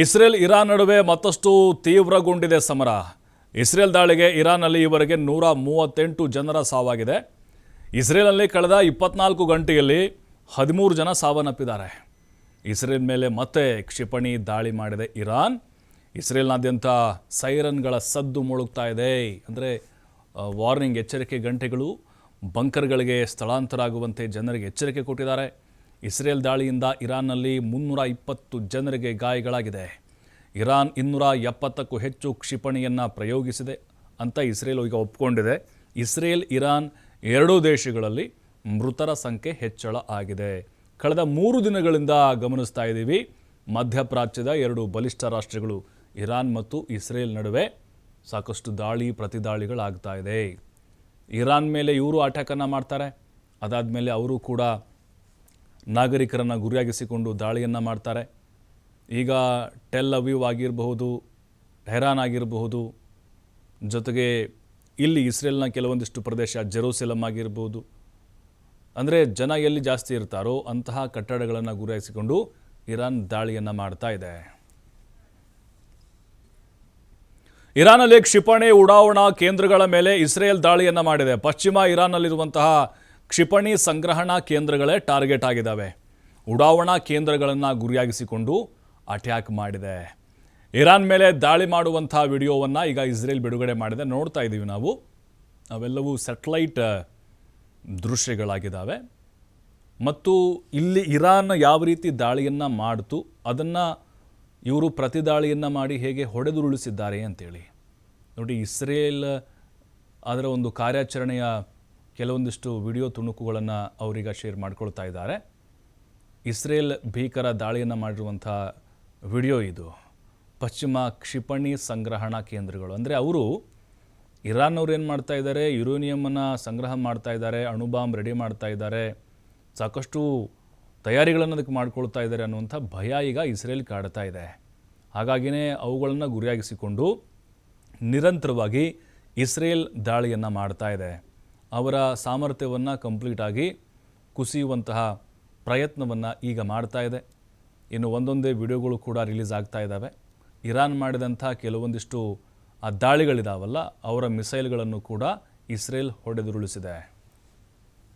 Israel Iran ನಡುವೆ ಮತ್ತಷ್ಟು ತೀವ್ರಗೊಂಡಿದೆ ಸಮರ. ಇಸ್ರೇಲ್ ದಾಳಿಗೆ ಇರಾನ್ನಲ್ಲಿ ಈವರೆಗೆ 138 ಜನರ ಸಾವಾಗಿದೆ. ಇಸ್ರೇಲ್ನಲ್ಲಿ ಕಳೆದ 24 ಗಂಟೆಯಲ್ಲಿ 13 ಜನ ಸಾವನ್ನಪ್ಪಿದ್ದಾರೆ. ಇಸ್ರೇಲ್ ಮೇಲೆ ಮತ್ತೆ ಕ್ಷಿಪಣಿ ದಾಳಿ ಮಾಡಿದೆ ಇರಾನ್. ಇಸ್ರೇಲ್ನಾದ್ಯಂತ ಸೈರನ್ಗಳ ಸದ್ದು ಮೊಳಗ್ತಾ ಇದೆ. ಅಂದರೆ ವಾರ್ನಿಂಗ್ ಎಚ್ಚರಿಕೆ ಗಂಟೆಗಳು, ಬಂಕರ್ಗಳಿಗೆ ಸ್ಥಳಾಂತರ ಆಗುವಂತೆ ಜನರಿಗೆ ಎಚ್ಚರಿಕೆ ಕೊಟ್ಟಿದ್ದಾರೆ. ಇಸ್ರೇಲ್ ದಾಳಿಯಿಂದ ಇರಾನ್ನಲ್ಲಿ 320 ಜನರಿಗೆ ಗಾಯಗಳಾಗಿದೆ. ಇರಾನ್ 270ಕ್ಕೂ ಹೆಚ್ಚು ಕ್ಷಿಪಣಿಯನ್ನು ಪ್ರಯೋಗಿಸಿದೆ ಅಂತ ಇಸ್ರೇಲ್ ಈಗ ಒಪ್ಪಿಕೊಂಡಿದೆ. ಇಸ್ರೇಲ್ ಇರಾನ್ ಎರಡೂ ದೇಶಗಳಲ್ಲಿ ಮೃತರ ಸಂಖ್ಯೆ ಹೆಚ್ಚಳ ಆಗಿದೆ. ಕಳೆದ 3 ದಿನಗಳಿಂದ ಗಮನಿಸ್ತಾ ಇದ್ದೀವಿ, ಮಧ್ಯಪ್ರಾಚ್ಯದ 2 ಬಲಿಷ್ಠ ರಾಷ್ಟ್ರಗಳು ಇರಾನ್ ಮತ್ತು ಇಸ್ರೇಲ್ ನಡುವೆ ಸಾಕಷ್ಟು ದಾಳಿ ಪ್ರತಿದಾಳಿಗಳಾಗ್ತಾ ಇದೆ. ಇರಾನ್ ಮೇಲೆ ಇವರು ಅಟ್ಯಾಕನ್ನು ಮಾಡ್ತಾರೆ, ಅದಾದಮೇಲೆ ಅವರು ಕೂಡ ನಾಗರಿಕರನ್ನು ಗುರಿಯಾಗಿಸಿಕೊಂಡು ದಾಳಿಯನ್ನು ಮಾಡ್ತಾರೆ. ಈಗ ಟೆಲ್ ಅವೀವ್ ಆಗಿರಬಹುದು, ಟೆಹರಾನ್ ಆಗಿರಬಹುದು, ಜೊತೆಗೆ ಇಲ್ಲಿ ಇಸ್ರೇಲ್ನ ಕೆಲವೊಂದಿಷ್ಟು ಪ್ರದೇಶ ಜೆರೂಸಲಂ ಆಗಿರ್ಬೋದು, ಅಂದರೆ ಜನ ಎಲ್ಲಿ ಜಾಸ್ತಿ ಇರ್ತಾರೋ ಅಂತಹ ಕಟ್ಟಡಗಳನ್ನು ಗುರಿಯಾಗಿಸಿಕೊಂಡು ಇರಾನ್ ದಾಳಿಯನ್ನು ಮಾಡ್ತಾ ಇದೆ. ಇರಾನ್ನಲ್ಲಿ ಕ್ಷಿಪಣಿ ಉಡಾವಣಾ ಕೇಂದ್ರಗಳ ಮೇಲೆ ಇಸ್ರೇಲ್ ದಾಳಿಯನ್ನು ಮಾಡಿದೆ. ಪಶ್ಚಿಮ ಇರಾನ್ನಲ್ಲಿರುವಂತಹ ಕ್ಷಿಪಣಿ ಸಂಗ್ರಹಣಾ ಕೇಂದ್ರಗಳೇ ಟಾರ್ಗೆಟ್ ಆಗಿದ್ದಾವೆ. ಉಡಾವಣಾ ಕೇಂದ್ರಗಳನ್ನು ಗುರಿಯಾಗಿಸಿಕೊಂಡು ಅಟ್ಯಾಕ್ ಮಾಡಿದೆ. ಇರಾನ್ ಮೇಲೆ ದಾಳಿ ಮಾಡುವಂಥ ವಿಡಿಯೋವನ್ನು ಈಗ ಇಸ್ರೇಲ್ ಬಿಡುಗಡೆ ಮಾಡಿದೆ. ನೋಡ್ತಾ ಇದ್ದೀವಿ ನಾವು, ಅವೆಲ್ಲವೂ ಸ್ಯಾಟಲೈಟ್ ದೃಶ್ಯಗಳಾಗಿದ್ದಾವೆ. ಮತ್ತು ಇಲ್ಲಿ ಇರಾನ್ ಯಾವ ರೀತಿ ದಾಳಿಯನ್ನು ಮಾಡ್ತು ಅದನ್ನು ಇವರು ಪ್ರತಿದಾಳಿಯನ್ನು ಮಾಡಿ ಹೇಗೆ ಹೊಡೆದುರುಳಿಸಿದ್ದಾರೆ ಅಂತೇಳಿ ನೋಡಿ. ಇಸ್ರೇಲ್ ಅದರ ಒಂದು ಕಾರ್ಯಾಚರಣೆಯ ಕೆಲವೊಂದಿಷ್ಟು ವಿಡಿಯೋ ತುಣುಕುಗಳನ್ನು ಅವರೀಗ ಶೇರ್ ಮಾಡ್ಕೊಳ್ತಾ ಇದ್ದಾರೆ. ಇಸ್ರೇಲ್ ಭೀಕರ ದಾಳಿಯನ್ನು ಮಾಡಿರುವಂಥ ವಿಡಿಯೋ ಇದು. ಪಶ್ಚಿಮ ಕ್ಷಿಪಣಿ ಸಂಗ್ರಹಣಾ ಕೇಂದ್ರಗಳು ಅಂದರೆ ಅವರು ಇರಾನ್ನವ್ರು ಏನು ಮಾಡ್ತಾ ಇದ್ದಾರೆ, ಯುರೇನಿಯಮನ್ನು ಸಂಗ್ರಹ ಮಾಡ್ತಾ ಇದ್ದಾರೆ, ಅಣುಬಾಂಬ್ ರೆಡಿ ಮಾಡ್ತಾ ಇದ್ದಾರೆ, ಸಾಕಷ್ಟು ತಯಾರಿಗಳನ್ನು ಅದಕ್ಕೆ ಮಾಡ್ಕೊಳ್ತಾ ಇದ್ದಾರೆ ಅನ್ನುವಂಥ ಭಯ ಈಗ ಇಸ್ರೇಲ್ ಕಾಡ್ತಾ ಇದೆ. ಹಾಗಾಗಿಯೇ ಅವುಗಳನ್ನು ಗುರಿಯಾಗಿಸಿಕೊಂಡು ನಿರಂತರವಾಗಿ ಇಸ್ರೇಲ್ ದಾಳಿಯನ್ನು ಮಾಡ್ತಾ ಇದೆ. ಅವರ ಸಾಮರ್ಥ್ಯವನ್ನು ಕಂಪ್ಲೀಟಾಗಿ ಕುಸಿಯುವಂತಹ ಪ್ರಯತ್ನವನ್ನು ಈಗ ಮಾಡ್ತಾ ಇದೆ. ಇನ್ನು ಒಂದೊಂದೇ ವಿಡಿಯೋಗಳು ಕೂಡ ರಿಲೀಸ್ ಆಗ್ತಾ ಇದ್ದಾವೆ. ಇರಾನ್ ಮಾಡಿದಂಥ ಕೆಲವೊಂದಿಷ್ಟು ದಾಳಿಗಳಿದಾವಲ್ಲ, ಅವರ ಮಿಸೈಲ್ಗಳನ್ನು ಕೂಡ ಇಸ್ರೇಲ್ ಹೊಡೆದುರುಳಿಸಿದೆ.